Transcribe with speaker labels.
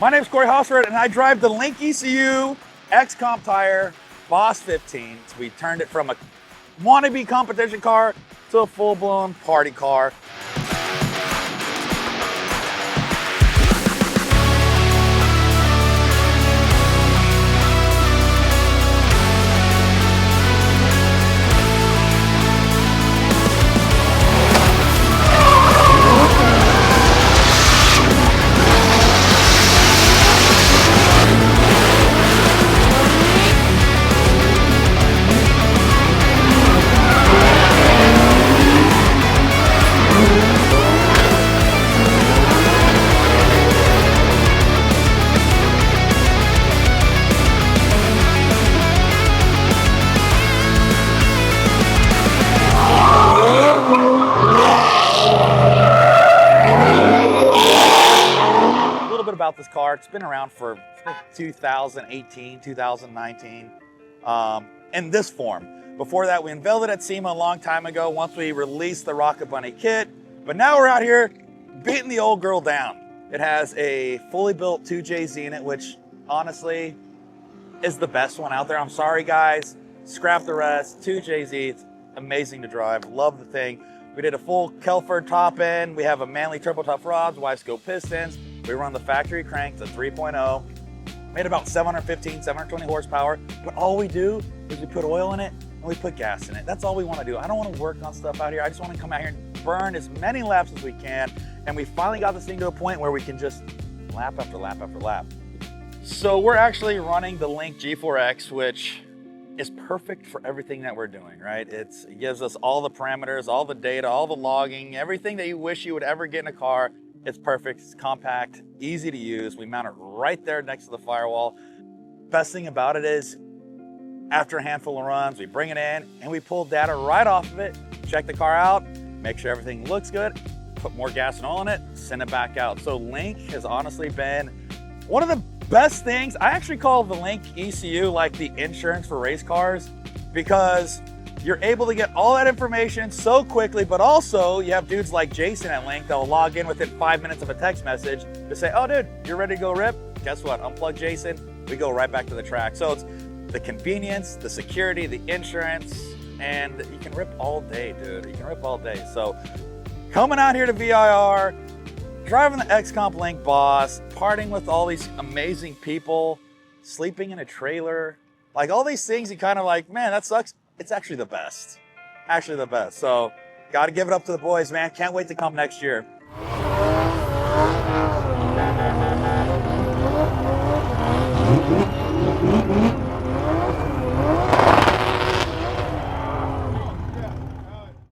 Speaker 1: My name's Corey Hosford, and I drive the Link ECU X-Comp tire Boss 15. So we turned it from a wannabe competition car to a full-blown party car. About this car, it's been around for 2018, 2019, in this form. Before that, we unveiled it at SEMA a long time ago once we released the Rocket Bunny kit, but now we're out here beating the old girl down. It has a fully built 2JZ in it, which honestly is the best one out there. I'm sorry guys, scrap the rest. 2JZ, it's amazing to drive, love the thing. We did a full Hosford top end. We have a Manly turbo top rods, wide scope pistons. We run the factory crank, the 3.0, made about 715, 720 horsepower, but all we do is we put oil in it and we put gas in it. That's all we want to do. I don't want to work on stuff out here. I just want to come out here and burn as many laps as we can. And we finally got this thing to a point where we can just lap after lap after lap. So we're actually running the Link G4X, which is perfect for everything that we're doing, right? It gives us all the parameters, all the data, all the logging, everything that you wish you would ever get in a car. It's perfect, it's compact, easy to use. We mount it right there next to the firewall. Best thing about it is, after a handful of runs, we bring it in and we pull data right off of it, check the car out, make sure everything looks good, put more gas and oil in it, send it back out. So Link has honestly been one of the best things. I actually call the Link ECU like the insurance for race cars, because you're able to get all that information so quickly, but also you have dudes like Jason at Link that will log in within 5 minutes of a text message to say, oh dude, you're ready to go rip? Guess what, unplug Jason, we go right back to the track. So it's the convenience, the security, the insurance, and you can rip all day, dude. You can rip all day. So coming out here to VIR, driving the X-Comp Link Boss, partying with all these amazing people, sleeping in a trailer, like all these things you kind of like, man, that sucks. It's actually the best. Actually the best. So got to give it up to the boys, man. Can't wait to come next year.